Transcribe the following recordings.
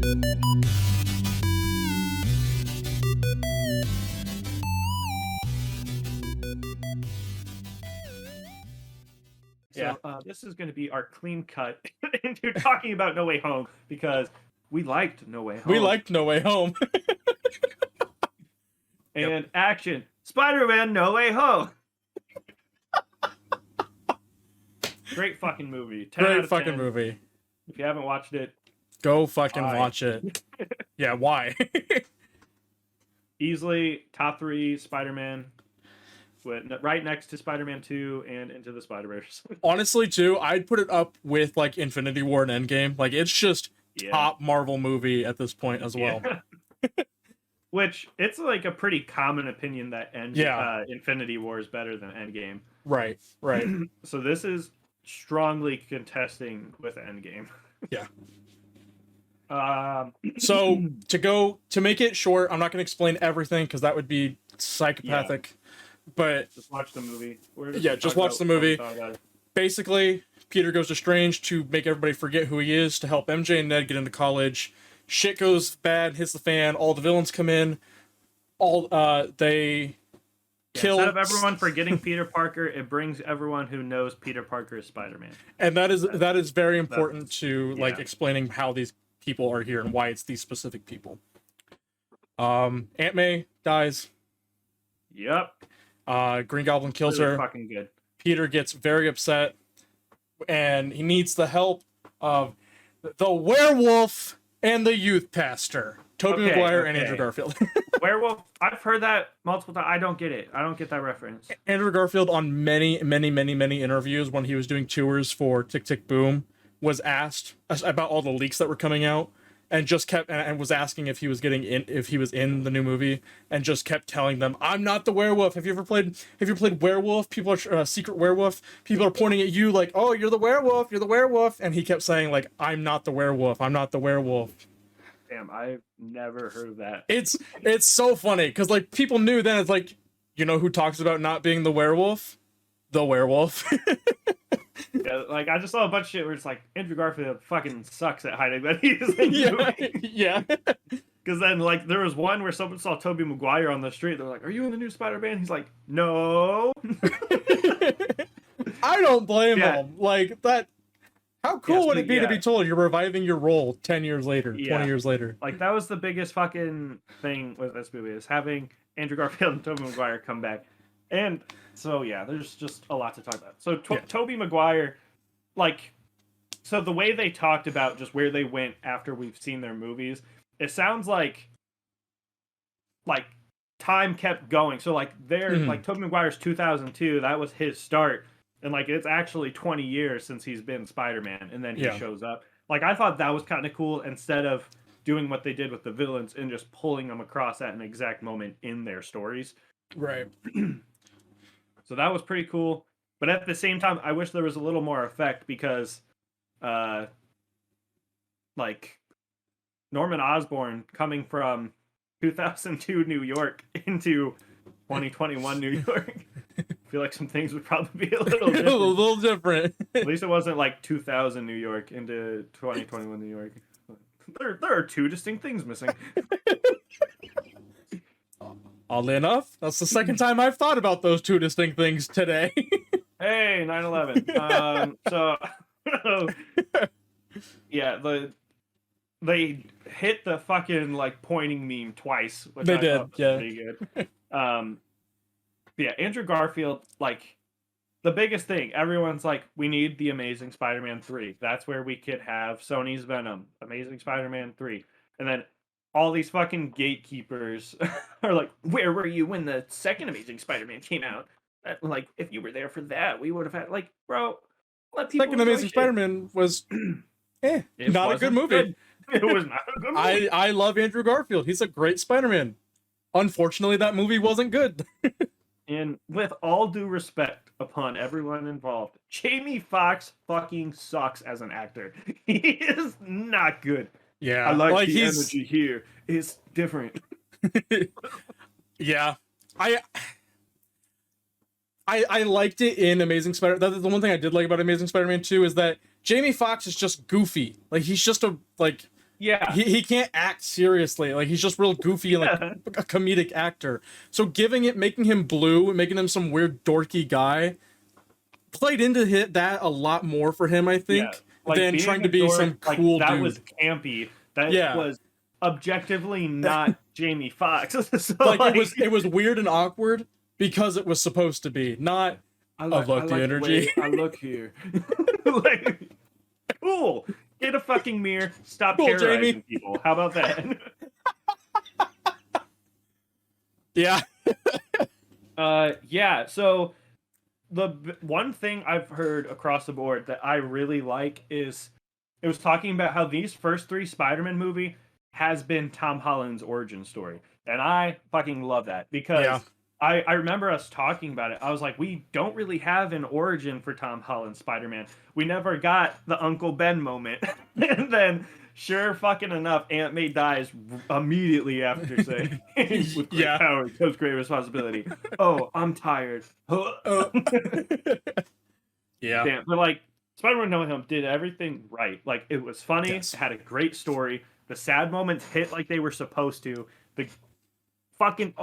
So this is going to be our clean cut into talking about No Way Home, because we liked No Way Home. We liked No Way Home. And action. Spider-Man No Way Home. Great fucking movie. 10 out Great of fucking 10. movie. If you haven't watched it, Go fucking why? watch it. Yeah, why? Easily top 3 Spider-Man. Right next to Spider-Man 2 and Into the Spider-Verse. Honestly, too, I'd put it up with like Infinity War and Endgame. Like, it's just top Marvel movie at this point as well. Which, it's like a pretty common opinion that Infinity War is better than Endgame. Right. So this is strongly contesting with Endgame. Yeah. So to make it short, I'm not going to explain everything because that would be psychopathic. But just watch the movie. Just watch the movie. Basically, Peter goes to Strange to make everybody forget who he is, to help MJ and Ned get into college. Shit goes bad, hits the fan. All the villains come in. They kill. Instead of everyone forgetting Peter Parker, it brings everyone who knows Peter Parker is Spider-Man. And that is very important to like explaining how these people are here and why it's these specific people. Aunt May dies. Yep. Green Goblin kills her. Fucking good. Peter gets very upset, and he needs the help of the werewolf and the youth pastor, Tobey Maguire and Andrew Garfield. Werewolf, I've heard that multiple times. I don't get it. I don't get that reference. Andrew Garfield, on many interviews when he was doing tours for Tick Tick Boom, was asked about all the leaks that were coming out, and just kept and was asking if he was in the new movie, and just kept telling them, "I'm not the werewolf. Have you ever played werewolf? People are secret werewolf. People are pointing at you like, oh, you're the werewolf. You're the werewolf." And he kept saying like, "I'm not the werewolf. I'm not the werewolf." Damn, I've never heard of that. It's so funny because like people knew then. It's like, you know who talks about not being the werewolf? The werewolf. Yeah, like I just saw a bunch of shit where it's like Andrew Garfield fucking sucks at hiding that he's in the movie. Yeah. Because then like there was one where someone saw Tobey Maguire on the street. They're like, "Are you in the new Spider-Man?" He's like, "No." I don't blame him. Like that. How cool would it be to be told you're reviving your role 10 years later, 20 years later? Like that was the biggest fucking thing with this movie, is having Andrew Garfield and Tobey Maguire come back. And so, yeah, there's just a lot to talk about. So, Tobey Maguire, like, so the way they talked about just where they went after we've seen their movies, it sounds like time kept going. So, like, like, Tobey Maguire's 2002, that was his start. And, like, it's actually 20 years since he's been Spider-Man, and then he shows up. Like, I thought that was kind of cool, instead of doing what they did with the villains and just pulling them across at an exact moment in their stories. Right. So that was pretty cool. But at the same time, I wish there was a little more effect, because, like, Norman Osborn coming from 2002 New York into 2021 New York, I feel like some things would probably be a little different. A little different. At least it wasn't like 2000 New York into 2021 New York. There are two distinct things missing. Oddly enough, that's the second time I've thought about those two distinct things today. Hey, 9/11. Yeah, they hit the fucking like pointing meme twice, which I thought was pretty good. Yeah, Andrew Garfield, like the biggest thing, everyone's like, we need the Amazing Spider-Man 3. That's where we could have Sony's Venom, Amazing Spider-Man 3, and then all these fucking gatekeepers are like, where were you when the second Amazing Spider-Man came out? Like, if you were there for that, we would have had, like, bro, let people. Second Amazing Spider-Man was, not a good movie. It was not a good movie. I love Andrew Garfield. He's a great Spider-Man. Unfortunately, that movie wasn't good. And with all due respect upon everyone involved, Jamie Foxx fucking sucks as an actor. He is not good. Yeah, I like the energy here. It's different. Yeah, I liked it in Amazing Spider. That's the one thing I did like about Amazing Spider-Man 2 is that Jamie Foxx is just goofy. Like he's just a Yeah. He can't act seriously. Like, he's just real goofy and like a comedic actor. So making him blue, making him some weird dorky guy, played into that a lot more for him, I think, than trying to be some cool that dude. Was campy. That was objectively not Jamie Foxx. So, like it was weird and awkward because it was supposed to be. Not I like the energy. I look here. Like, cool. Get a fucking mirror. Stop terrorizing Jamie. People. How about that? Yeah. Yeah. So the one thing I've heard across the board that I really like is it was talking about how these first 3 Spider-Man movie has been Tom Holland's origin story. And I fucking love that because I remember us talking about it. I was like, we don't really have an origin for Tom Holland's Spider-Man. We never got the Uncle Ben moment. And then, sure fucking enough, Aunt May dies immediately after saying, with great power comes great responsibility. Oh, I'm tired. Yeah. Damn. But like, Spider-Man No Way Home did everything right. Like, it was funny. It had a great story. The sad moments hit like they were supposed to. The fucking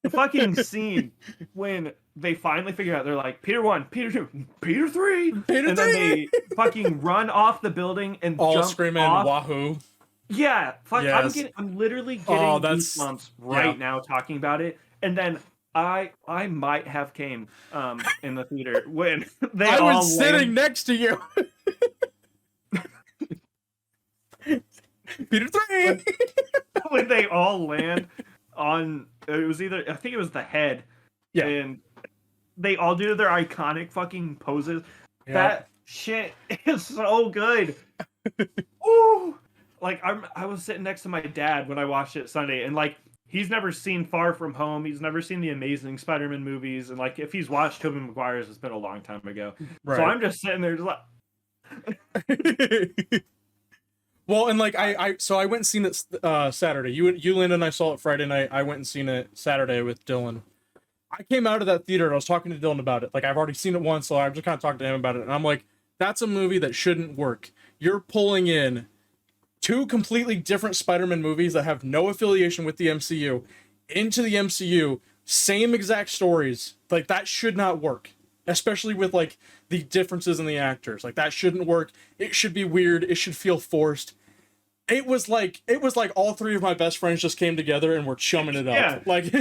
the fucking scene when they finally figure out, they're like, Peter 1, Peter 2, Peter 3, then they fucking run off the building and all jump screaming off. Wahoo. Yeah, fuck. Yes. I'm literally getting goosebumps right now talking about it. And then I might have came in the theater when they I was sitting next to you. Peter 3. When they all land on, it was either, I think it was the head. Yeah. And they all do their iconic fucking poses. Yeah. That shit is so good. Ooh. Like, I was sitting next to my dad when I watched it Sunday, and like, he's never seen Far From Home. He's never seen the Amazing Spider-Man movies. And like, if he's watched Tobey Maguire's, it's been a long time ago. Right. So I'm just sitting there just like... Well, and like, I went and seen it Saturday. You, Lynn, and I saw it Friday night. I went and seen it Saturday with Dylan. I came out of that theater and I was talking to Dylan about it. Like, I've already seen it once, so I'm just kind of talking to him about it. And I'm like, that's a movie that shouldn't work. You're pulling in 2 completely different Spider-Man movies that have no affiliation with the MCU into the MCU, same exact stories. Like, that should not work. Especially with like the differences in the actors. Like, that shouldn't work. It should be weird. It should feel forced. It was like all 3 of my best friends just came together and were chumming it up. Yeah. Like,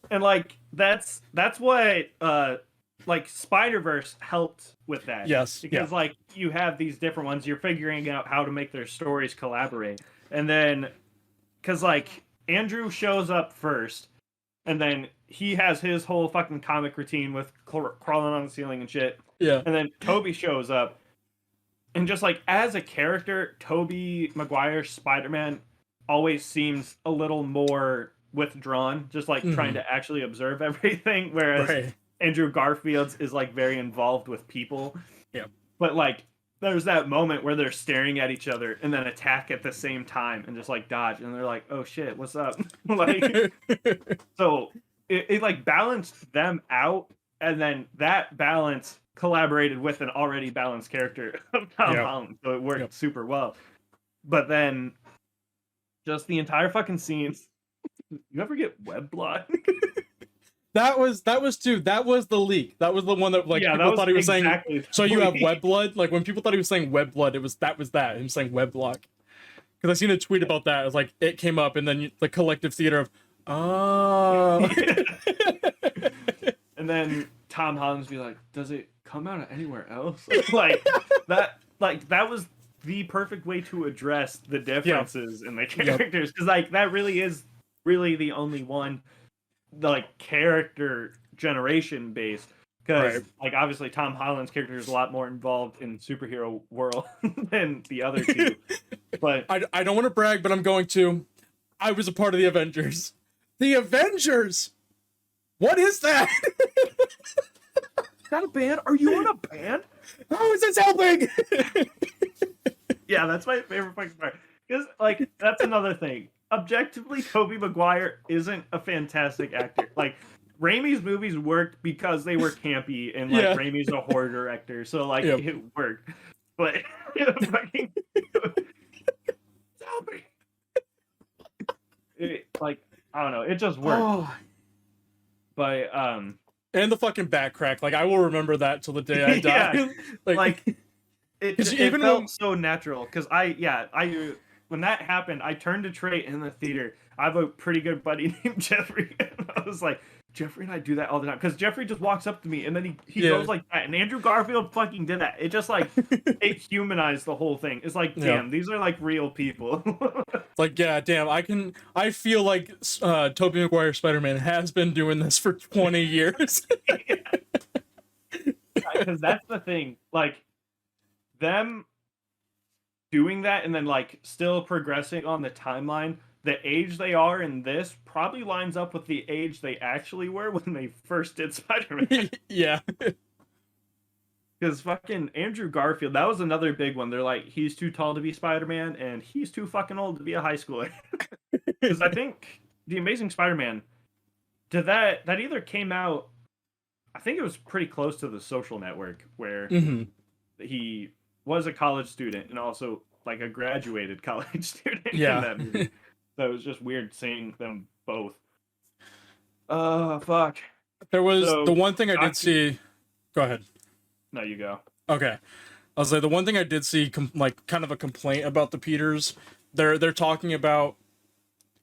and like that's what like Spider-Verse helped with that. Yes. Because like you have these different ones, you're figuring out how to make their stories collaborate. And then because like Andrew shows up first, and then he has his whole fucking comic routine with crawling on the ceiling and shit. Yeah. And then Tobey shows up. And just like as a character, Tobey Maguire's Spider-Man always seems a little more withdrawn, just like trying to actually observe everything. Whereas Andrew Garfield's is like very involved with people. Yeah. But like there's that moment where they're staring at each other and then attack at the same time and just like dodge. And they're like, oh shit, what's up? Like, so it like balanced them out, and then that balance collaborated with an already balanced character of Tom Holland, so it worked super well. But then just the entire fucking scene, you ever get web blocked? That was the leak. That was the one that like people thought he was saying. So you have web blood. Like when people thought he was saying web blood, him saying web block. Because I seen a tweet about that. It was like it came up, and then the collective theater of and then Tom Holland's be like, does it come out of anywhere else? Like that was the perfect way to address the differences in the characters, because like that really is the only one like character generation based, because like obviously Tom Holland's character is a lot more involved in superhero world than the other two. But I don't want to brag, but I'm going to. I was a part of the Avengers. The Avengers. What is that? Is that a band? Are you in a band? How is this helping? Yeah, that's my favorite fucking part. Because, like, that's another thing. Objectively, Tobey Maguire isn't a fantastic actor. Like, Raimi's movies worked because they were campy, and, like, Raimi's a horror director, so, like, it worked. But, fucking, like I don't know, it just worked. Oh. But and the fucking back crack, like I will remember that till the day I die. Yeah, like it felt so natural because I when that happened, I turned to Trey in the theater. I have a pretty good buddy named Jeffrey, and I was like, Jeffrey and I do that all the time because Jeffrey just walks up to me and then he goes like that, and Andrew Garfield fucking did that. It just like it humanized the whole thing. It's like, damn, these are like real people. Like, yeah, damn, I feel like Tobey Maguire Spider-Man has been doing this for 20 years. Because that's the thing, like them doing that and then like still progressing on the timeline. The age they are in this probably lines up with the age they actually were when they first did Spider-Man. Yeah. Because fucking Andrew Garfield, that was another big one. They're like, he's too tall to be Spider-Man, and he's too fucking old to be a high schooler. Because I think The Amazing Spider-Man, that either came out, I think it was pretty close to The Social Network, where he was a college student and also like a graduated college student in that movie. So it was just weird seeing them both. Fuck. There was the one thing I did see. Go ahead. No, you go. Okay. I was like, the one thing I did see, like, kind of a complaint about the Peters. They're talking about,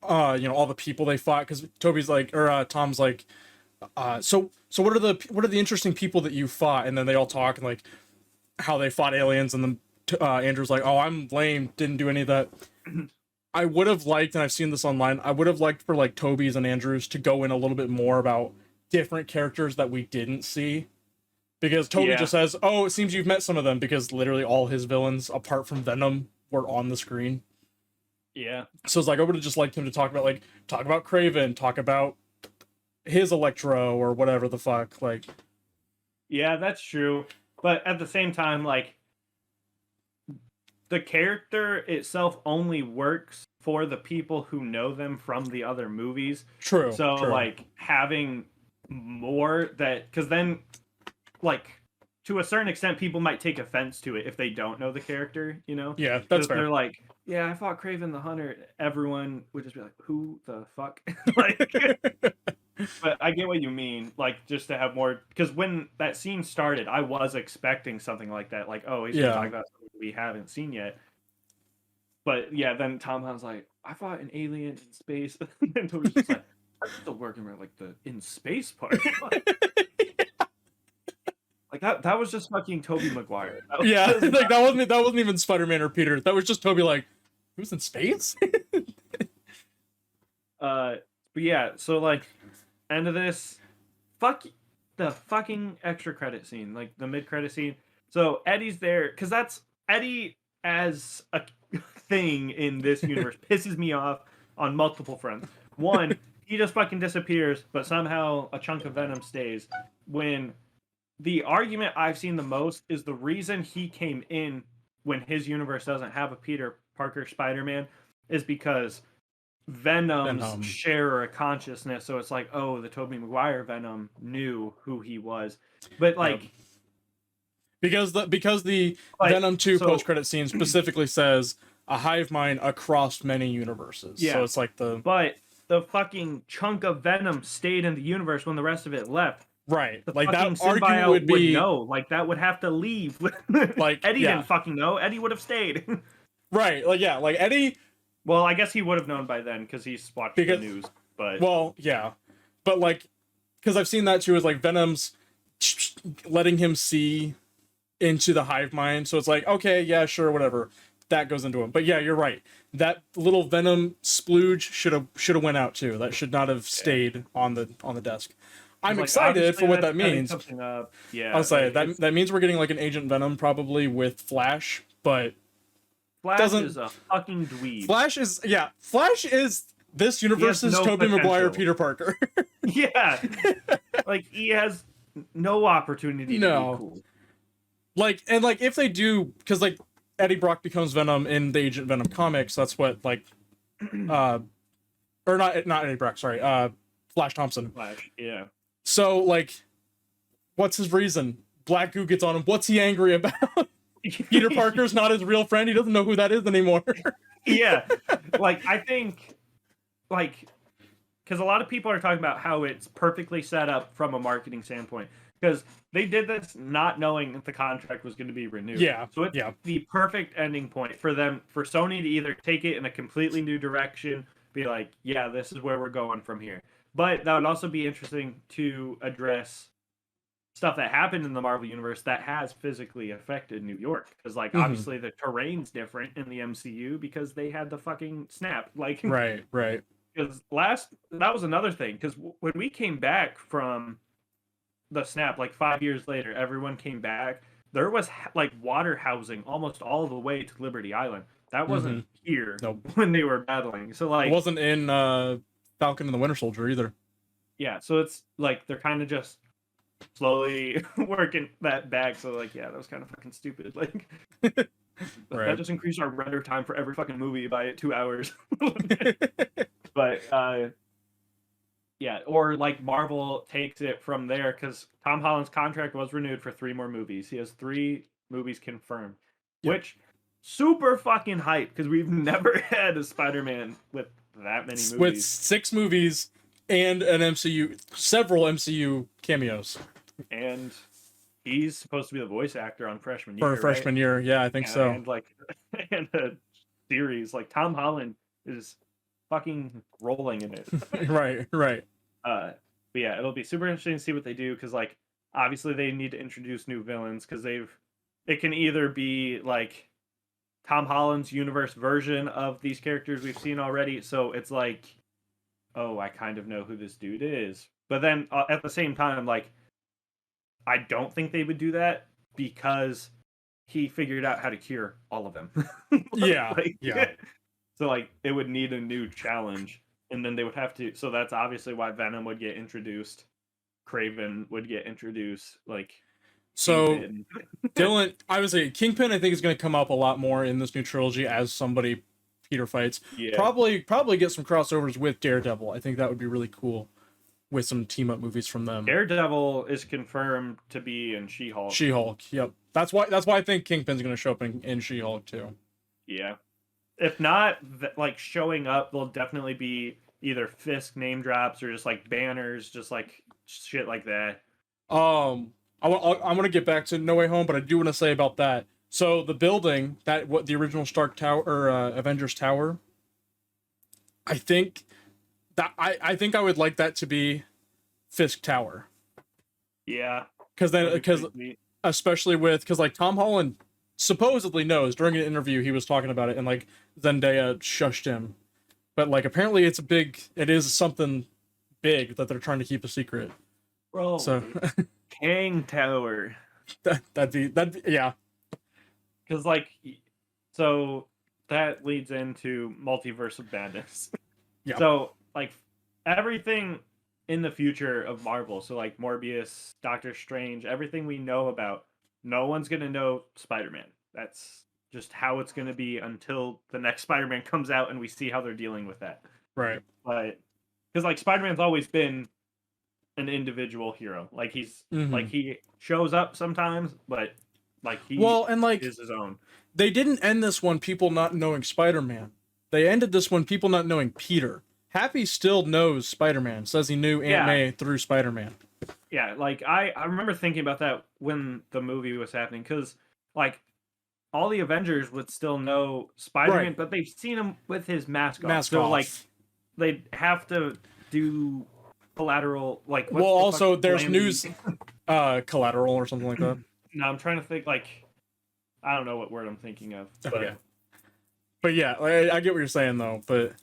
you know, all the people they fought, because Toby's like, or Tom's like, so what are the interesting people that you fought? And then they all talk and like how they fought aliens, and then Andrew's like, oh, I'm lame, didn't do any of that. I would have liked, and I've seen this online, I would have liked for like Toby's and Andrew's to go in a little bit more about different characters that we didn't see. Because Toby just says, oh, it seems you've met some of them, because literally all his villains, apart from Venom, were on the screen. Yeah. So it's like, I would have just liked him to talk about Kraven, talk about his Electro, or whatever the fuck, like. Yeah, that's true. But at the same time, like, the character itself only works for the people who know them from the other movies. True. So, true. like, having more that... Because then, like, to a certain extent, people might take offense to it if they don't know the character, you know? Yeah, that's fair. They're like, yeah, I fought Kraven the Hunter. Everyone would just be like, who the fuck? Like... But I get what you mean, like, just to have more, because when that scene started, I was expecting something like that, like, oh, he's gonna talk about something we haven't seen yet. But yeah, then Tom Holland's like, I fought an alien in space, and Toby's just like, I'm still working around like the in space part. Like that was just fucking Tobey Maguire. Like that wasn't even Spider-Man or Peter. That was just Toby like, who's in space? But yeah, so like, end of this, fuck the fucking extra credit scene, like the mid-credit scene. So Eddie's there, because that's Eddie as a thing in this universe pisses me off on multiple fronts. One, he just fucking disappears, but somehow a chunk of Venom stays. When the argument I've seen the most is the reason he came in when his universe doesn't have a Peter Parker Spider-Man is because Venom's share a consciousness, so it's like, oh, the Tobey Maguire Venom knew who he was, but like, because the like, Venom 2 post-credit scene specifically says a hive mind across many universes. Yeah, so it's like but the fucking chunk of Venom stayed in the universe when the rest of it left. Right, the like fucking that argument would be know, like that would have to leave. Like Eddie didn't fucking know. Eddie would have stayed. Right, like yeah, like Eddie. Well, I guess he would have known by then because he's watched the news. But well, yeah, but like, because I've seen that too, is like Venom's letting him see into the hive mind, so it's like, okay, yeah, sure, whatever, that goes into him. But yeah, you're right. That little Venom splooge should have went out too. That should not have stayed on the desk. I'm excited for what that means. Yeah, I'll say that means we're getting like an Agent Venom probably with Flash, but. Flash is a fucking dweeb. Flash is this universe's Tobey Maguire Peter Parker. Yeah. Like, he has no opportunity to be cool. Like, and like, if they do, because like, Eddie Brock becomes Venom in the Agent Venom comics, that's what, like, or not Eddie Brock, sorry, Flash Thompson. Flash, yeah. So, like, what's his reason? Black goo gets on him. What's he angry about? Peter Parker's not his real friend. He doesn't know who that is anymore. Yeah. Like, I think, like, because a lot of people are talking about how it's perfectly set up from a marketing standpoint, because they did this not knowing if the contract was going to be renewed. Yeah. So it's the perfect ending point for Sony to either take it in a completely new direction, be like, yeah, this is where we're going from here. But that would also be interesting to address stuff that happened in the Marvel universe that has physically affected New York, because like obviously the terrain's different in the MCU because they had the fucking snap, like right. Because that was another thing, because when we came back from the snap, like 5 years later, everyone came back. There was like water housing almost all the way to Liberty Island. That wasn't here when they were battling. So like, it wasn't in Falcon and the Winter Soldier either. Yeah, so it's like they're kind of just slowly working that back. So like, yeah, that was kind of fucking stupid. Like, that just increased our render time for every fucking movie by 2 hours. But yeah, or like Marvel takes it from there, because Tom Holland's contract was renewed for 3 more movies. He has 3 movies confirmed, which super fucking hype, because we've never had a Spider-Man with that many movies. With 6 movies and several MCU cameos. And he's supposed to be the voice actor on freshman year. For freshman year, yeah, I think so. And like, and a series, like Tom Holland is fucking rolling in it. right. But yeah, it'll be super interesting to see what they do, because like obviously they need to introduce new villains, because it can either be like Tom Holland's universe version of these characters we've seen already, so it's like, oh, I kind of know who this dude is. But then at the same time, like, I don't think they would do that, because he figured out how to cure all of them. Yeah. So like, it would need a new challenge, and then they would have to. So that's obviously why Venom would get introduced, Kraven would get introduced, like. So, Dylan, obviously, Kingpin, I think, is going to come up a lot more in this new trilogy as somebody Peter fights. Yeah. Probably get some crossovers with Daredevil. I think that would be really cool, with some team up movies from them. Daredevil is confirmed to be in She-Hulk. She-Hulk, yep. That's why I think Kingpin's going to show up in She-Hulk too. Yeah. If not, like, showing up, there'll definitely be either Fisk name drops or just like banners, just like shit like that. I want to get back to No Way Home, but I do want to say about that. So the building the original Stark Tower or Avengers Tower, I think I think I would like that to be Fisk Tower. Yeah, because especially because like Tom Holland supposedly knows, during an interview he was talking about it, and like Zendaya shushed him, but like apparently it is something big that they're trying to keep a secret. Bro, so Kang Tower. That'd be yeah. Because like, so that leads into Multiverse of Madness. Yeah. So like everything in the future of Marvel, so like Morbius, Doctor Strange, everything we know about, no one's gonna know Spider-Man. That's just how it's gonna be until the next Spider-Man comes out and we see how they're dealing with that. Right. But because like Spider-Man's always been an individual hero. Like he's like he shows up sometimes, but like he is his own. They didn't end this one people not knowing Spider-Man. They ended this one people not knowing Peter. Happy still knows Spider-Man, says he knew Aunt May through Spider-Man. Yeah, like I remember thinking about that when the movie was happening, because like all the Avengers would still know Spider-Man, but they've seen him with his mask off. So like they'd have to do collateral, like also there's news collateral or something like that. No, I'm trying to think, like, I don't know what word I'm thinking of. But yeah, I get what you're saying though. But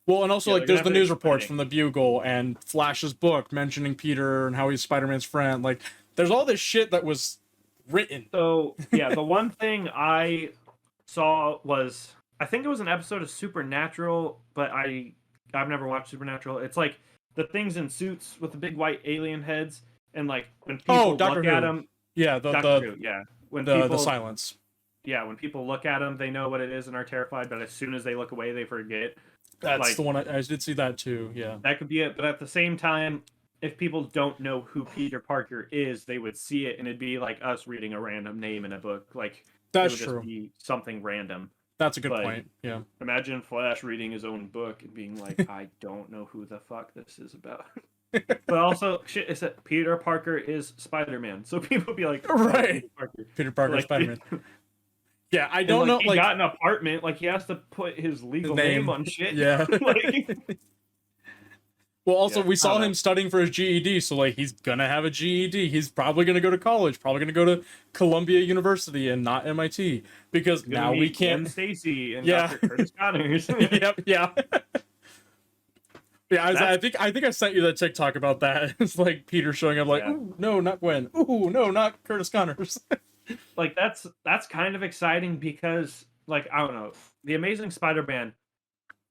and also like there's the news reports from the Bugle and Flash's book mentioning Peter and how he's Spider-Man's friend. Like there's all this shit that was written. So yeah, the one thing I saw was, I think it was an episode of Supernatural, but I've never watched Supernatural. It's like the things in suits with the big white alien heads, and like when people look at them. Yeah, when the silence. Yeah, when people look at them, they know what it is and are terrified, but as soon as they look away, they forget. That's like, the one I did see that too. Yeah, that could be it. But at the same time, if people don't know who Peter Parker is, they would see it, and it'd be like us reading a random name in a book. Like that's it would just be something random. That's a good point. Yeah. Imagine Flash reading his own book and being like, I don't know who the fuck this is about. But also, shit, is that Peter Parker is Spider-Man. So people be like, right. Peter Parker, like, Spider-Man. Yeah, I don't know. He got an apartment. Like, he has to put his legal name on shit. Yeah. Well, also, we saw him studying for his GED, so, like, he's gonna have a GED. He's probably gonna go to college, probably gonna go to Columbia University and not MIT, because now we can't... Gwen Stacy and Dr. Curtis Connors. Yep, yeah. Yeah, I think I sent you that TikTok about that. It's like Peter showing up like, ooh, no, not Gwen. Ooh, no, not Curtis Connors. Like, that's kind of exciting because, like, I don't know, The Amazing Spider-Man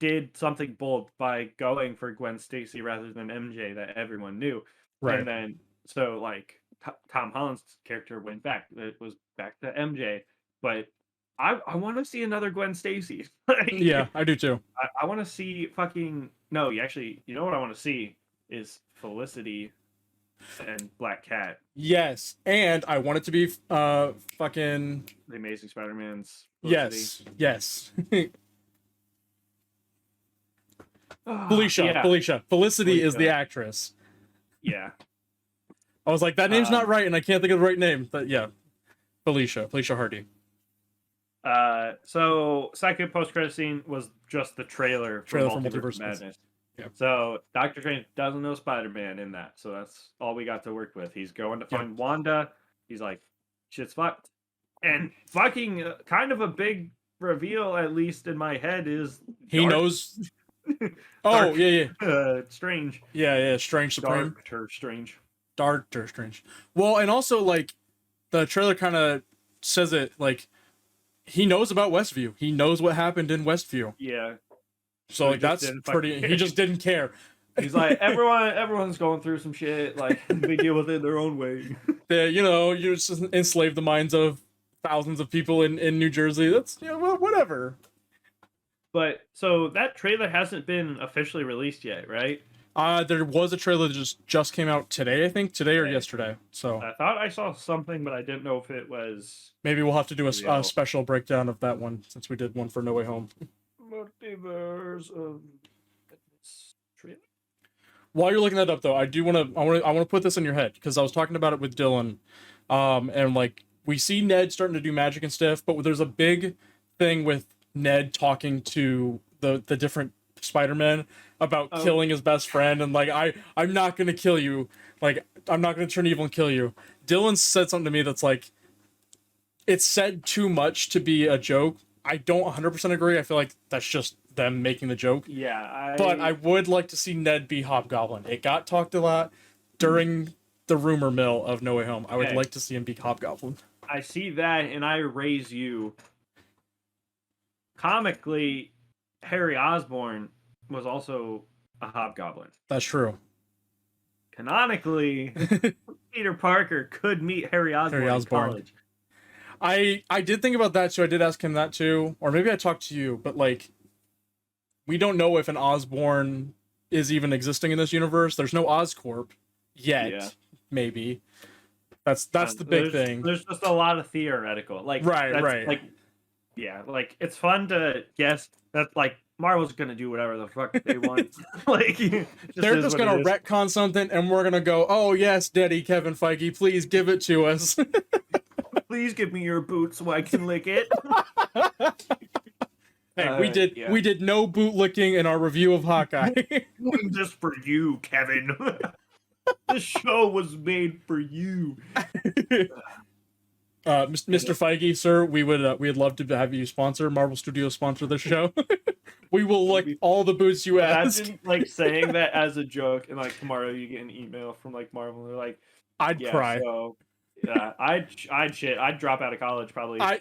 did something bold by going for Gwen Stacy rather than MJ that everyone knew. Right. And then, so, like, Tom Holland's character went back. It was back to MJ. But I want to see another Gwen Stacy. Yeah, I do too. I want to see fucking... No, you know what I want to see is Felicity and Black Cat. Yes, and I want it to be fucking... The Amazing Spider-Man's Felicity. Yes. Felicia. Felicity is the actress. Yeah. I was like, that name's not right, and I can't think of the right name. But yeah, Felicia Hardy. So second post-credit scene was just the trailer for Multiverse Madness. Yep. So Doctor Strange doesn't know Spider-Man in that, so that's all we got to work with. He's going to find Wanda. He's like, shit's fucked. And fucking kind of a big reveal, at least in my head, is he knows. Oh, yeah. Strange. Yeah, Strange Supreme. Doctor Strange. Well, and also, like, the trailer kind of says it, like, he knows about Westview. He knows what happened in Westview. Yeah. So, like, that's pretty... He just didn't care. He's like, everyone's going through some shit. Like, they deal with it their own way. Yeah, you just enslave the minds of thousands of people in New Jersey. That's, well, whatever. But, so, that trailer hasn't been officially released yet, right? There was a trailer that just came out today, I think. Today or yesterday. So I thought I saw something, but I didn't know if it was... Maybe we'll have to do a special breakdown of that one, since we did one for No Way Home. Multiverse of... trailer? While you're looking that up, though, I want to put this in your head, because I was talking about it with Dylan, and, like, we see Ned starting to do magic and stuff, but there's a big thing with Ned talking to the different Spider-Man about killing his best friend, and like, I'm not gonna kill you, like, I'm not gonna turn evil and kill you. Dylan said something to me that's like, it's said too much to be a joke. I don't 100% agree. I feel like that's just them making the joke. Yeah, but I would like to see Ned be Hobgoblin. It got talked a lot during the rumor mill of No Way Home. I would like to see him be Hobgoblin. I see that, and I raise you. Comically, Harry Osborn was also a Hobgoblin. That's true. Canonically, Peter Parker could meet Harry Osborn in college. I did think about that too. I did ask him that too. Or maybe I talked to you, but like, we don't know if an Osborn is even existing in this universe. There's no Oscorp yet. Yeah. Maybe. That's the big thing. There's just a lot of theoretical. Like, right. Like, yeah, like, it's fun to guess that, like, Marvel's gonna do whatever the fuck they want. Like, they're just gonna retcon something, and we're gonna go, oh yes, Daddy Kevin Feige, please give it to us. Please give me your boot so I can lick it. Hey, we did no boot licking in our review of Hawkeye. Just for you, Kevin. This show was made for you. Mr. Feige, sir, we'd love to have you sponsor Marvel Studios, sponsor the show. We will lick all the boots you ask. Imagine, like, saying that as a joke, and like tomorrow you get an email from like Marvel, and they're like, I'd cry. So, yeah, I'd shit. I'd drop out of college probably. I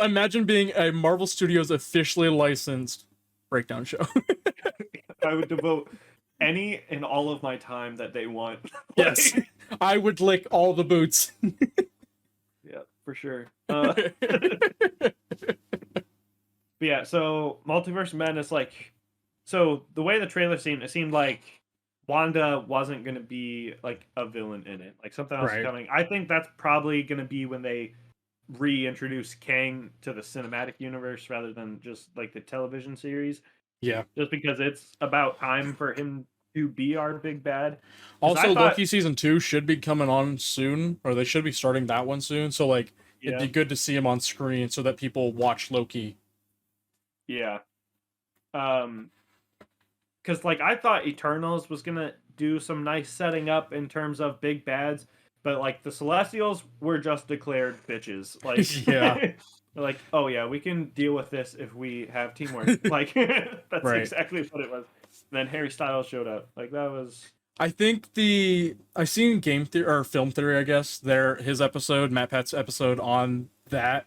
imagine being a Marvel Studios officially licensed breakdown show. I would devote any and all of my time that they want. Yes, I would lick all the boots. Yeah, for sure. But yeah, so Multiverse Madness, like, so the way the trailer seemed, it seemed like Wanda wasn't going to be like a villain in it. Like, something else is coming. I think that's probably going to be when they reintroduce Kang to the cinematic universe rather than just like the television series. Yeah. Just because it's about time for him to be our big bad. Also, Loki season 2 should be coming on soon, or they should be starting that one soon. So like, it'd be good to see him on screen so that people watch Loki. Yeah. Because like I thought Eternals was gonna do some nice setting up in terms of big bads, but like the Celestials were just declared bitches. Like, yeah, like, oh yeah, we can deal with this if we have teamwork. Like, that's exactly what it was. And then Harry Styles showed up. Like that was. I think I seen game theory or film theory, I guess. His episode, Matt Pat's episode on that,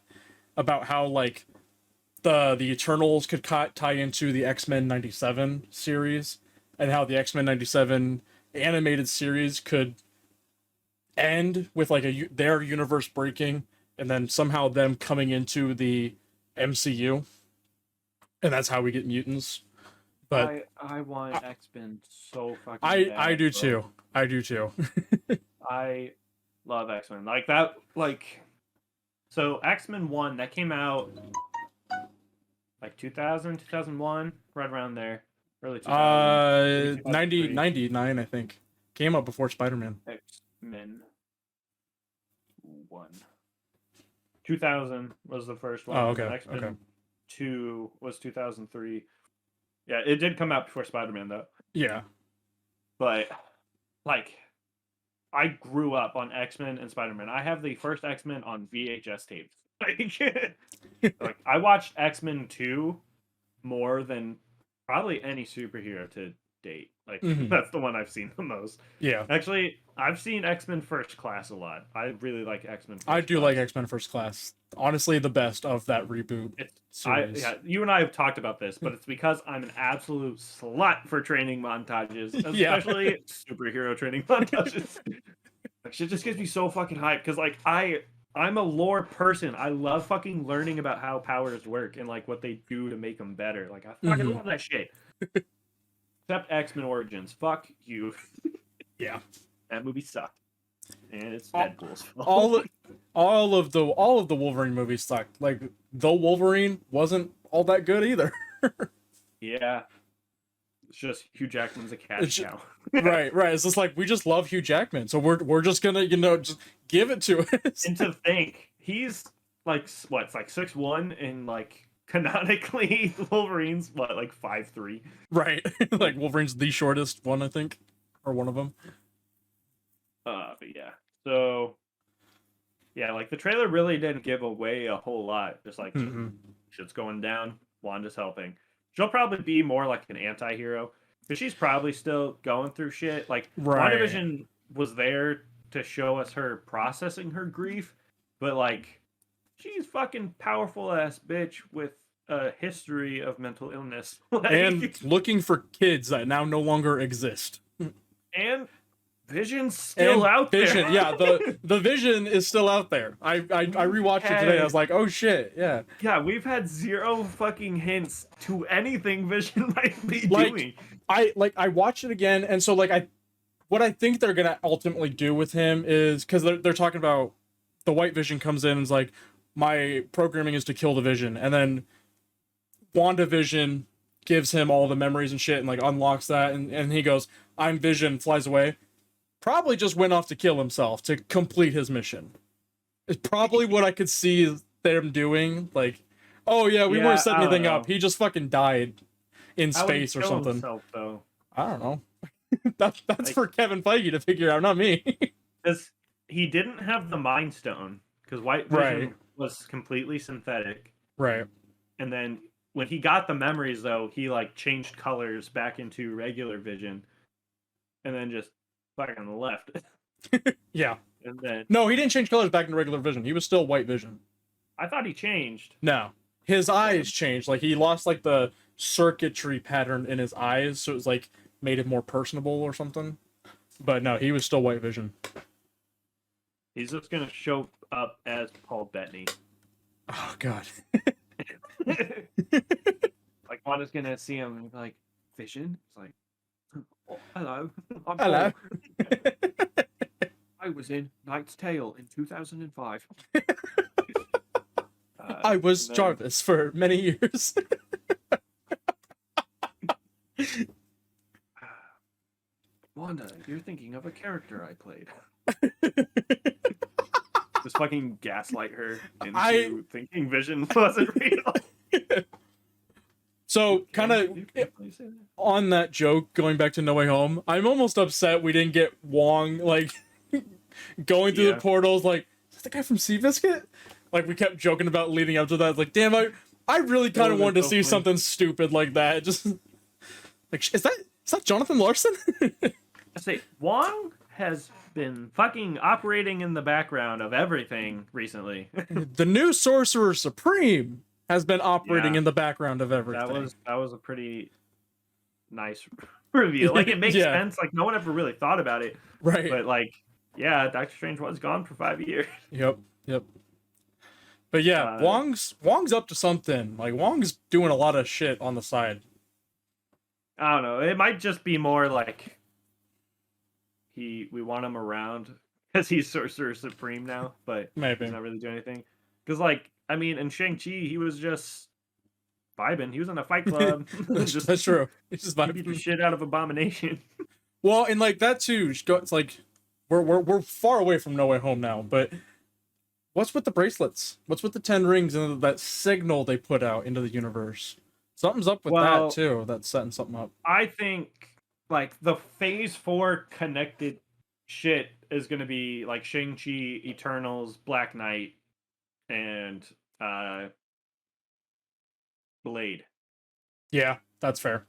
about how like the Eternals could tie into the X-Men 97 series, and how the X-Men 97 animated series could end with like their universe breaking, and then somehow them coming into the MCU, and that's how we get mutants. But I want X-Men so fucking bad. I do too. I do too. I love X-Men. Like that, like, so X-Men 1, that came out like 2000, 2001, right around there. Early 2000. 99, I think. Came out before Spider-Man. X-Men 1. 2000 was the first one. Oh, okay. X-Men 2 was 2003. Yeah, it did come out before Spider-Man, though. Yeah. But, like, I grew up on X-Men and Spider-Man. I have the first X-Men on VHS tapes. Like, I watched X-Men 2 more than probably any superhero to date. Like, that's the one I've seen the most. Yeah. Actually, I've seen X-Men First Class a lot. I really like X-Men First Class. I do like X-Men First Class. Honestly, the best of that reboot series. You and I have talked about this, but it's because I'm an absolute slut for training montages, especially superhero training montages. Shit just gets me so fucking hyped, because, like, I'm a lore person. I love fucking learning about how powers work and, like, what they do to make them better. Like, I fucking love that shit. Except X-Men Origins. Fuck you. Yeah. That movie sucked. And it's Deadpool's fault. All of the Wolverine movies sucked. Like, the Wolverine wasn't all that good either. Yeah. It's just Hugh Jackman's a cash cow. Right. It's just like, we just love Hugh Jackman, so we're just gonna, just give it to us. And to think, he's like, what, it's like 6'1", and like canonically Wolverine's what, like 5'3". Right. Like Wolverine's the shortest one, I think. Or one of them. But yeah. So yeah, like the trailer really didn't give away a whole lot. Just like shit's going down, Wanda's helping. She'll probably be more like an anti-hero, because she's probably still going through shit. Like, WandaVision was there to show us her processing her grief, but like, she's fucking powerful ass bitch with a history of mental illness. Like, and looking for kids that now no longer exist. And Vision's still out there. Yeah, the Vision is still out there. I rewatched it today. I was like, oh shit, yeah. Yeah, we've had zero fucking hints to anything Vision might be doing. I watched it again, and so like what I think they're gonna ultimately do with him is, because they're talking about the White Vision comes in and is like, my programming is to kill the Vision, and then WandaVision gives him all the memories and shit and like unlocks that, and he goes, I'm Vision, flies away. Probably just went off to kill himself to complete his mission. It's probably what I could see them doing. Like, oh yeah, we weren't setting anything up. He just fucking died in space or something. Himself, though? I don't know. That's like, for Kevin Feige to figure out, not me. Because he didn't have the Mind Stone, because White Vision was completely synthetic. Right. And then when he got the memories, though, he like changed colors back into regular Vision, and then just fucking left. Yeah. And then no, he didn't change colors back into regular Vision. He was still White Vision. I thought he changed. No, his eyes changed. Like, he lost like the circuitry pattern in his eyes, so it was like made him more personable or something. But no, he was still White Vision. He's just gonna show up as Paul Bettany. Oh god. Like, Wanda's gonna see him and be like, Vision? It's like, oh, hello. Hello. I was in Knight's Tale in 2005. I was Jarvis for many years. Wanda, you're thinking of a character I played. Just fucking gaslight her into thinking Vision wasn't real. So, kind of on that joke, going back to No Way Home, I'm almost upset we didn't get Wong, like, going through the portals, like, is that the guy from Seabiscuit? Like, we kept joking about leading up to that. Like, damn, I really kind of wanted to see something stupid like that. Just, like, is that Jonathan Larson? I say, Wong has been fucking operating in the background of everything recently. The new Sorcerer Supreme has been operating in the background of everything. That was a pretty nice reveal. Like, it makes sense. Like, no one ever really thought about it. Right. But, like, yeah, Doctor Strange was gone for 5 years. Yep. But yeah, Wong's up to something. Like, Wong's doing a lot of shit on the side. I don't know. It might just be more like we want him around because he's Sorcerer Supreme now, but maybe he's not really doing anything. Because, like, I mean, in Shang-Chi, he was just vibing. He was in a fight club. That's true. He's just vibing. He beat the shit out of Abomination. Well, and like that too. It's like we're far away from No Way Home now, but what's with the bracelets? What's with the 10 rings and that signal they put out into the universe? Something's up with that too. That's setting something up. I think like the Phase 4 connected shit is going to be like Shang-Chi, Eternals, Black Knight, and Blade. Yeah, that's fair.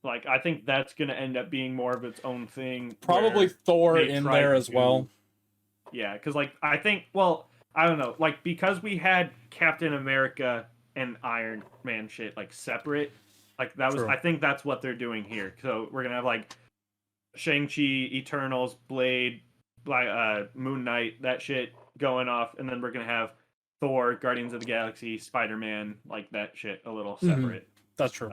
Like, I think that's going to end up being more of its own thing. Probably Thor in there as well. Yeah, because, like, I think, well, I don't know. Like, because we had Captain America and Iron Man shit, like, separate, like, that was, I think that's what they're doing here. So, we're going to have, like, Shang-Chi, Eternals, Blade, Moon Knight, that shit going off. And then we're going to have Thor, Guardians of the Galaxy, Spider-Man, like, that shit a little separate. That's true.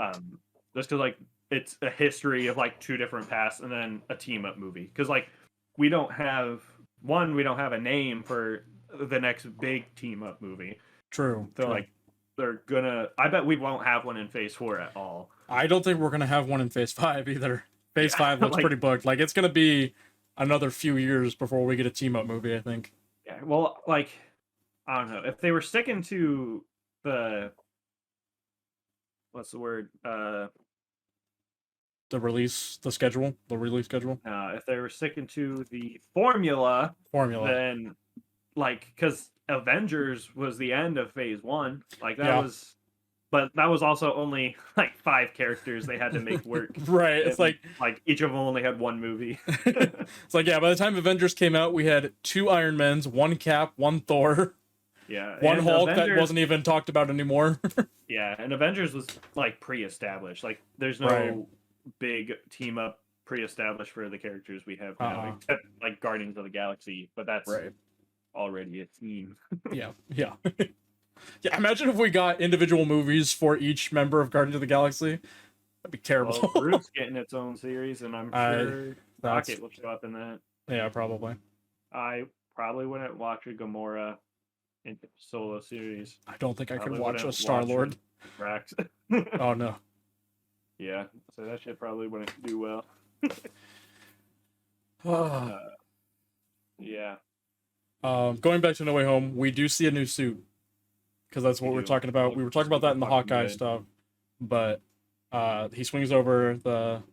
Just because, like, it's a history of like 2 different paths and then a team up movie. Because like we don't have a name for the next big team up movie. True. So like I bet we won't have one in Phase 4 at all. I don't think we're gonna have one in Phase 5 either. Phase 5 looks pretty booked. Like it's gonna be another few years before we get a team up movie, I think. Yeah, well, like I don't know. If they were sticking to the what's the word? The release schedule. If they were sticking to the formula, then like because Avengers was the end of Phase 1, like that was, but that was also only like 5 characters they had to make work. Right. It's like each of them only had 1 movie. It's like by the time Avengers came out, we had 2 Iron Mans, 1 Cap, 1 Thor. Yeah. 1 Hulk that wasn't even talked about anymore. Yeah, and Avengers was like pre-established. Like there's no big team up pre-established for the characters we have now, except like Guardians of the Galaxy, but that's already a team. Yeah. Yeah, imagine if we got individual movies for each member of Guardians of the Galaxy. That'd be terrible. Well, Groot's getting its own series, and I'm sure Rocket will show up in that. Yeah, probably. I probably wouldn't watch a Gamora in solo series. I don't think I could watch a Star-Lord. Drax. Oh no. Yeah, so that shit probably wouldn't do well. Yeah. Going back to No Way Home, we do see a new suit. Because that's what we're talking about. We were talking about that in the Hawkeye stuff. But he swings over the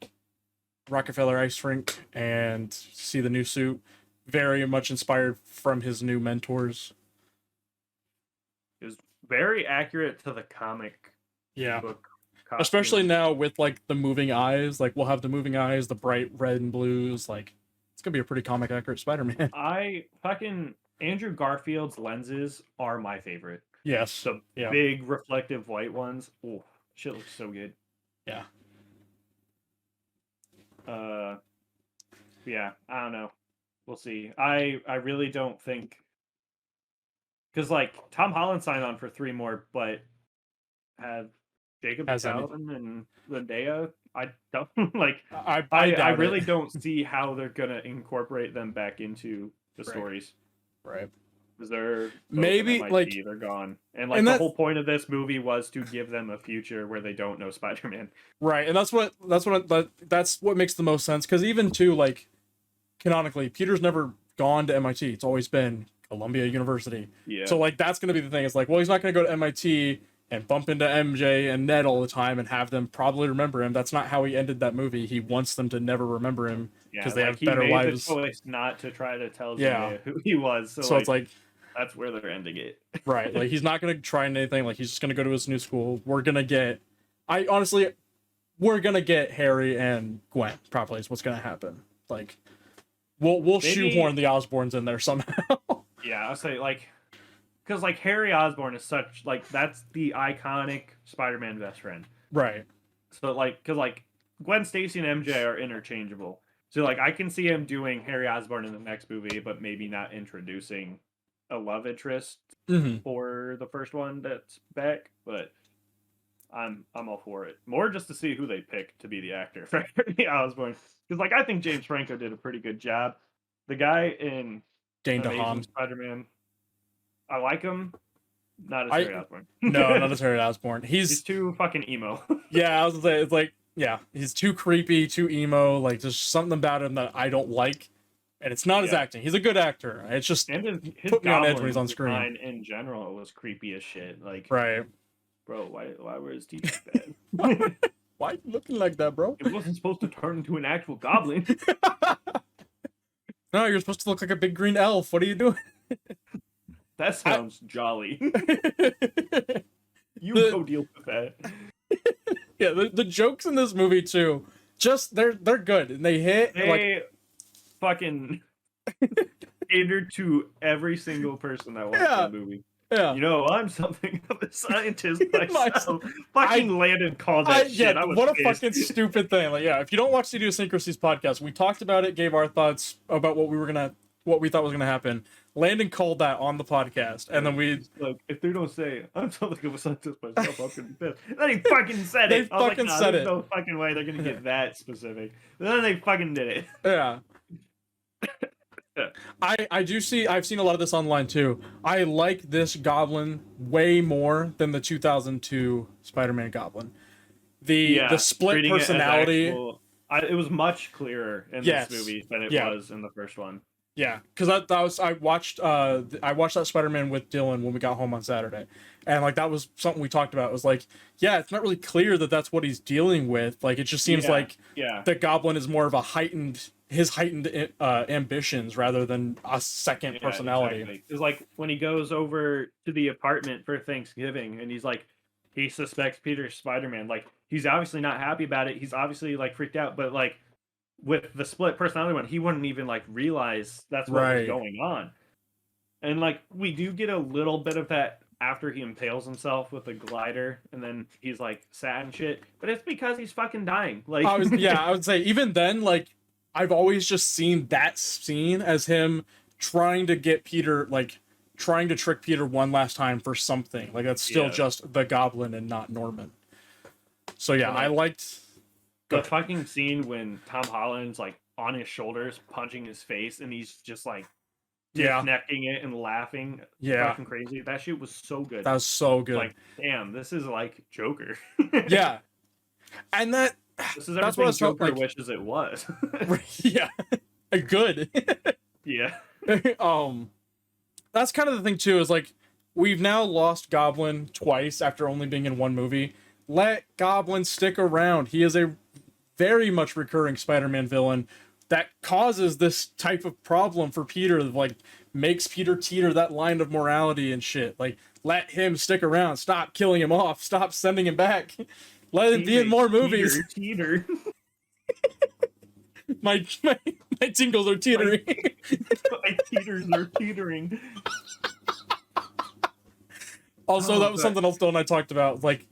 Rockefeller ice rink and see the new suit. Very much inspired from his new mentors. It was very accurate to the comic book. Costume. Especially now with like the moving eyes, like we'll have the moving eyes, the bright red and blues, like it's gonna be a pretty comic accurate Spider-Man. Andrew Garfield's lenses are my favorite. Yes. The big reflective white ones. Oh, shit looks so good. Yeah. Yeah, I don't know. We'll see. I really don't think because like Tom Holland signed on for 3 more, but have Jacob Calvin and Zendaya, I don't like. I really don't see how they're gonna incorporate them back into the stories. Right. because they're maybe like they're gone, and like the whole point of this movie was to give them a future where they don't know Spider-Man. Right, and that's what makes the most sense, because even too, like, canonically, Peter's never gone to MIT. It's always been Columbia University. Yeah. So like that's gonna be the thing. It's like, well, he's not gonna go to MIT and bump into MJ and Ned all the time and have them probably remember him. That's not how he ended that movie. He wants them to never remember him because they have better lives. He made the choice not to try to tell Zendaya who he was. So it's like that's where they're ending it. Right. Like he's not gonna try anything. Like he's just gonna go to his new school. We're gonna get Harry and Gwen. Probably is what's gonna happen. Like we'll shoehorn the Osborns in there somehow. Yeah, I'll say like. Because, like, Harry Osborn is such, like, that's the iconic Spider-Man best friend. Right. So, like, because, like, Gwen Stacy and MJ are interchangeable. So, like, I can see him doing Harry Osborn in the next movie, but maybe not introducing a love interest for the first one that's back. But I'm all for it. More just to see who they pick to be the actor for Harry Osborn. Because, like, I think James Franco did a pretty good job. The guy in Amazing Spider-Man... I like him. Not as Harry Osborn. No, not as Harry Osborn. He's too fucking emo. Yeah, I was gonna say, it's like, yeah, he's too creepy, too emo. Like, there's something about him that I don't like. And it's not his acting. He's a good actor. It's just his put me on edge when he's on screen. In general, it was creepy as shit. Like, right, bro, why were his teeth bad? Why you looking like that, bro? It wasn't supposed to turn into an actual goblin. No, you're supposed to look like a big green elf. What are you doing? That sounds jolly. Go deal with that. Yeah, the jokes in this movie too, just they're good and they hit. They fucking catered to every single person that watched that movie. Yeah, you know, I'm something of a scientist myself. Fucking Landon called that shit. Yeah, what a fucking stupid thing. Like, yeah, if you don't watch the Idiosyncrasies podcast, we talked about it, gave our thoughts about what we thought was gonna happen. Landon called that on the podcast, and then we like, if they don't say I'm something of a scientist myself, I'm gonna be pissed. And then he fucking said it. They fucking said it. No fucking way they're gonna get that specific. And then they fucking did it. Yeah. I've seen a lot of this online too. I like this Goblin way more than the 2002 Spider-Man Goblin. The split personality. It was much clearer in this movie than it was in the first one. Yeah, because I watched that Spider-Man with Dylan when we got home on Saturday, and like that was something we talked about. It was like, yeah, it's not really clear that that's what he's dealing with. Like, it just seems like the Goblin is more of a heightened ambitions rather than a second personality. Exactly. It's like when he goes over to the apartment for Thanksgiving, and he's like, he suspects Peter's Spider-Man. Like, he's obviously not happy about it. He's obviously like freaked out, but like, with the split personality one, he wouldn't even like realize that's what was going on. And like, we do get a little bit of that after he impales himself with a glider, and then he's like sad and shit. But it's because he's fucking dying. Like, I would say even then, like, I've always just seen that scene as him trying to get Peter, like, trying to trick Peter one last time for something. Like, that's still just the Goblin and not Norman. So yeah, I liked the fucking scene when Tom Holland's like on his shoulders punching his face, and he's just like disconnecting it and laughing fucking crazy. That shit was so good. That was so good. Like, damn, this is like Joker. Yeah. And this is everything what Joker wishes it was. Yeah. Good. Yeah. That's kind of the thing too, is like, we've now lost Goblin twice after only being in one movie. Let Goblin stick around. He is a very much recurring Spider-Man villain that causes this type of problem for Peter, like, makes Peter teeter that line of morality and shit. Like, let him stick around. Stop killing him off. Stop sending him back. Let him be in more movies. Teeter. My tingles are teetering. My teeters are teetering. Also, that was something else Dylan and I talked about. Like,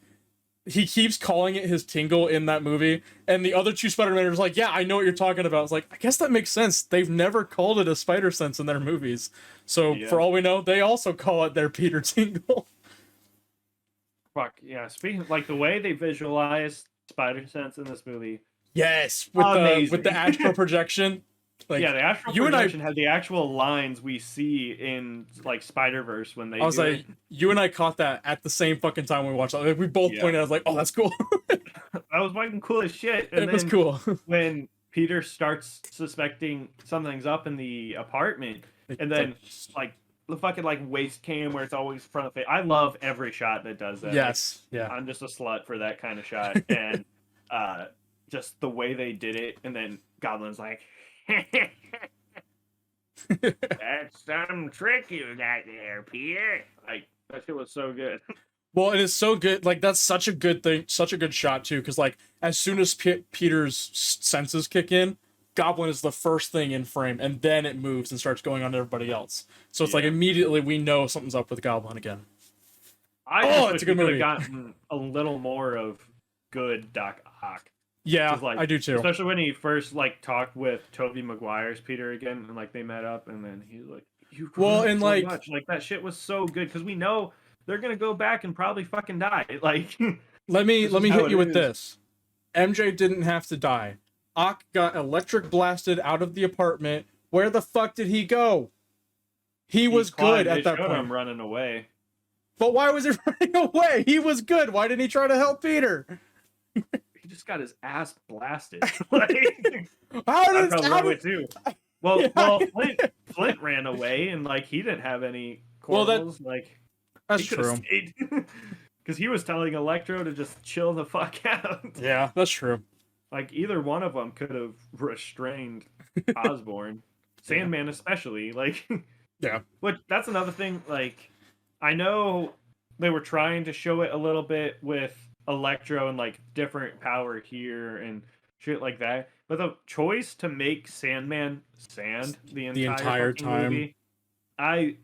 he keeps calling it his tingle in that movie, and the other two Spider-Man are like, yeah, I know what you're talking about. It's like, I guess that makes sense. They've never called it a spider sense in their movies. So, for all we know, they also call it their Peter tingle. Fuck, yeah. Speaking of, like, the way they visualize spider sense in this movie. Yes, with the astral projection. Like, yeah, the astral projection had the actual lines we see in like Spider-Verse when they. I was like, you and I caught that at the same fucking time when we watched it. Like, we both pointed. I was like, oh, that's cool. That was fucking cool as shit. And it was cool. When Peter starts suspecting something's up in the apartment, and then like the fucking like waist cam where it's always in front of the face. I love every shot that does that. Yes, like, yeah. I'm just a slut for that kind of shot, and just the way they did it, and then Goblin's like. That's some trick you got there, Peter. Like, that shit was so good. Well, it is so good. Like, that's such a good thing, such a good shot too. Because like, as soon as Peter's senses kick in, Goblin is the first thing in frame, and then it moves and starts going on to everybody else. So it's like immediately we know something's up with Goblin again. It's a good movie. Gotten a little more of good Doc Ock. Yeah, like, I do too. Especially when he first like talked with Tobey Maguire's Peter again, and like they met up, and then he's like, "You and so like much." Like that shit was so good because we know they're gonna go back and probably fucking die. Like, let me hit you with this. MJ didn't have to die. Ock got electric blasted out of the apartment. Where the fuck did he go? He was good at that point. Him running away. But why was he running away? He was good. Why didn't he try to help Peter? He just got his ass blasted. Like, how did too? Well, Flint ran away, and like he didn't have any quarrels. That's true. Because he was telling Electro to just chill the fuck out. Yeah, that's true. Like either one of them could have restrained Osborn, Sandman especially. Like, yeah. But that's another thing. Like, I know they were trying to show it a little bit with Electro and like different power here and shit like that, but the choice to make Sandman sand the entire time movie, I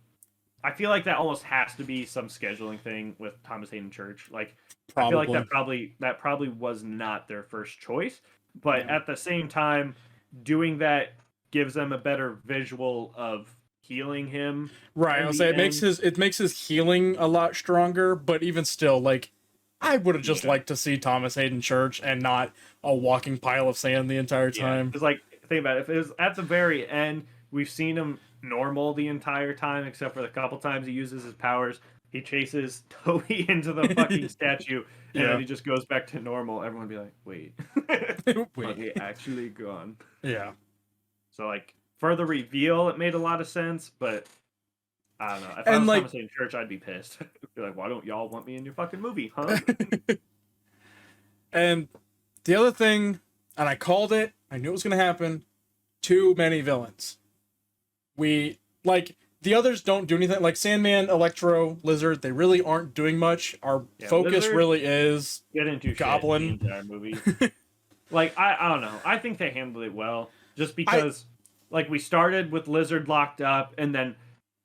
feel like that almost has to be some scheduling thing with Thomas Hayden Church. Like, I feel like that probably was not their first choice, but at the same time, doing that gives them a better visual of healing him. Right, I'll say it makes his healing a lot stronger, but even still, like, I would have just liked to see Thomas Hayden Church and not a walking pile of sand the entire time. Because, like, think about it. If it was at the very end, we've seen him normal the entire time, except for the couple times he uses his powers. He chases Toby into the fucking statue, and then he just goes back to normal. Everyone would be like, wait. Are they actually gone? Yeah. So, like, for the reveal, it made a lot of sense, but I don't know. If I was Thomas Hayden Church, I'd be pissed. I'd be like, why don't y'all want me in your fucking movie, huh? And the other thing, and I called it, I knew it was going to happen, too many villains. The others don't do anything. Like Sandman, Electro, Lizard, they really aren't doing much. Our focus Lizard really is Goblin. Shit in the entire movie. Like, I don't know. I think they handled it well. Just because, we started with Lizard locked up, and then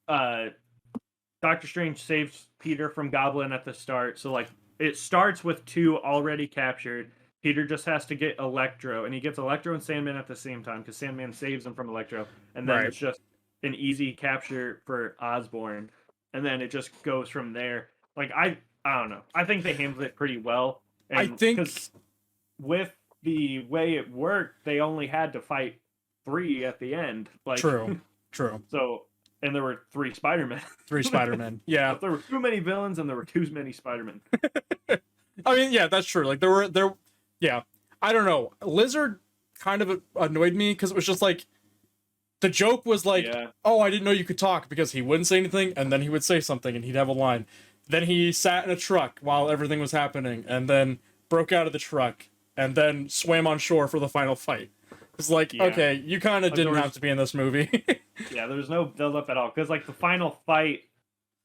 Doctor Strange saves Peter from Goblin at the start. So, like, it starts with two already captured. Peter just has to get Electro, and he gets Electro and Sandman at the same time, because Sandman saves him from Electro. And then it's just an easy capture for Osborn. And then it just goes from there. Like, I don't know. I think they handled it pretty well. And I think... because with the way it worked, they only had to fight 3 at the end. Like, True. So... And there were 3 Spider-Men. 3 Spider-Men, yeah. But there were too many villains, and there were too many Spider-Men. I mean, yeah, that's true. Like, yeah. I don't know. Lizard kind of annoyed me, because it was just like, the joke was like, oh, I didn't know you could talk, because he wouldn't say anything, and then he would say something, and he'd have a line. Then he sat in a truck while everything was happening, and then broke out of the truck, and then swam on shore for the final fight. It's like, okay, you kind of didn't have to be in this movie. Yeah, there was no build-up at all. Because, like, the final fight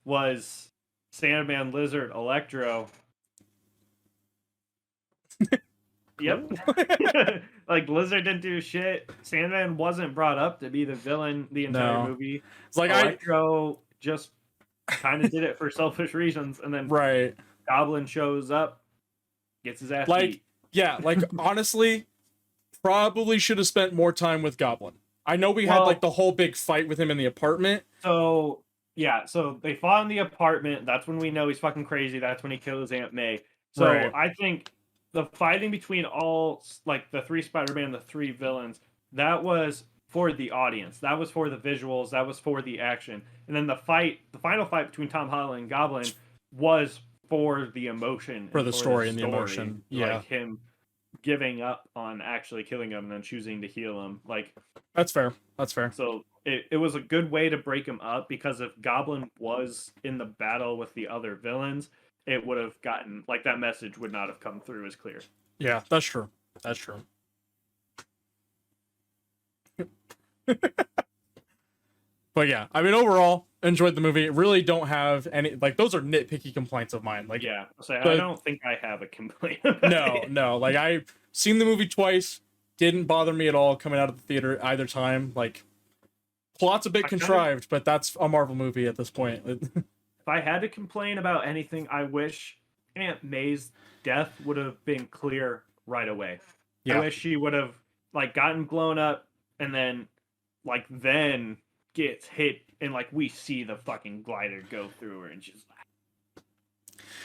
was Sandman, Lizard, Electro. Yep. Like, Lizard didn't do shit. Sandman wasn't brought up to be the villain the entire movie. It's like Electro just kind of did it for selfish reasons. And then Goblin shows up, gets his ass beat. Yeah, like, honestly... Probably should have spent more time with Goblin. I know we had, like, the whole big fight with him in the apartment. So they fought in the apartment. That's when we know he's fucking crazy. That's when he kills Aunt May. So I think the fighting between all, like, the 3 Spider-Man, the 3 villains, that was for the audience. That was for the visuals. That was for the action. And then the final fight between Tom Holland and Goblin was for the emotion, for the story and the emotion. Yeah, like him giving up on actually killing him and then choosing to heal him. Like, that's fair. That's fair. So it was a good way to break him up, because if Goblin was in the battle with the other villains, it would have gotten, like, that message would not have come through as clear. Yeah, that's true. That's true. But yeah, I mean, overall, enjoyed the movie. Really don't have any, like, those are nitpicky complaints of mine. Like, yeah, I don't think I have a complaint. No. Like, I've seen the movie twice. Didn't bother me at all coming out of the theater either time. Like, plot's a bit contrived, but that's a Marvel movie at this point. If I had to complain about anything, I wish Aunt May's death would have been clear right away. Yeah. I wish she would have, like, gotten blown up and then gets hit and, like, we see the fucking glider go through her and she's like...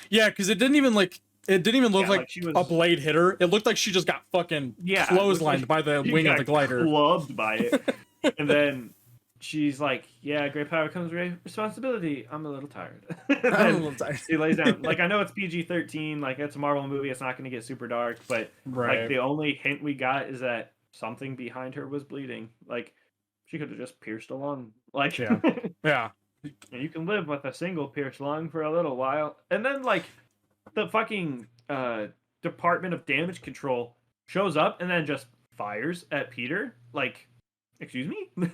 Yeah, because it didn't even look like a blade hit her. It looked like she just got fucking clotheslined by the wing of the glider. Clubbed by it. And then she's like, yeah, great power comes great responsibility. I'm a little tired. I'm a little tired. She lays down. Like, I know it's PG-13. Like, it's a Marvel movie. It's not going to get super dark. But, like, the only hint we got is that something behind her was bleeding. Like, she could have just pierced a lung. Like, yeah. And you can live with a single pierced lung for a little while. And then, like, the fucking Department of Damage Control shows up and then just fires at Peter. Like, excuse me?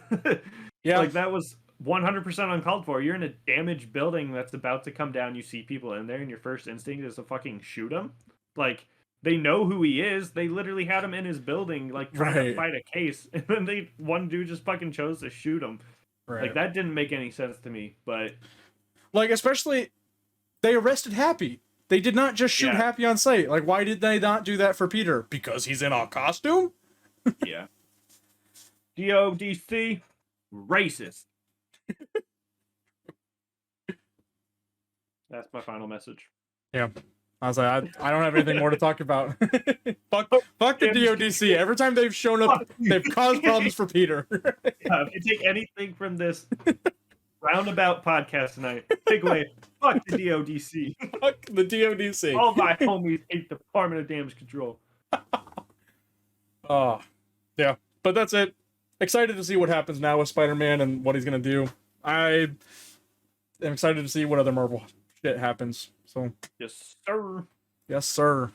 Yeah. Like, that was 100% uncalled for. You're in a damaged building that's about to come down. You see people in there, and your first instinct is to fucking shoot him. Like, they know who he is. They literally had him in his building, like, trying to fight a case. And then one dude just fucking chose to shoot him. Right. Like, that didn't make any sense to me, but... Like, especially, they arrested Happy. They did not just shoot Happy on sight. Like, why did they not do that for Peter? Because he's in a costume? Yeah. DODC, racist. That's my final message. Yeah. I was like, I don't have anything more to talk about. fuck the DODC. Every time they've shown up, they've caused problems for Peter. Yeah, if you take anything from this roundabout podcast tonight, take away, fuck the DODC. Fuck the DODC. All my homies hate the Department of Damage Control. Oh, yeah. But that's it. Excited to see what happens now with Spider-Man and what he's going to do. I am excited to see what other Marvel shit happens. So, yes, sir. Yes, sir.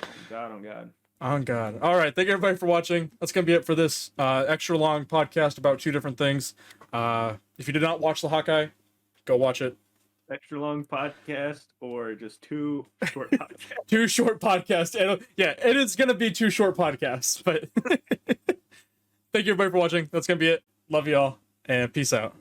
Oh, God, oh, God. Oh, God. All right. Thank you, everybody, for watching. That's going to be it for this extra long podcast about two different things. If you did not watch the Hawkeye, go watch it. Extra long podcast or just two short podcasts? Two short podcasts. Yeah, it is going to be two short podcasts. But thank you, everybody, for watching. That's going to be it. Love you all, and peace out.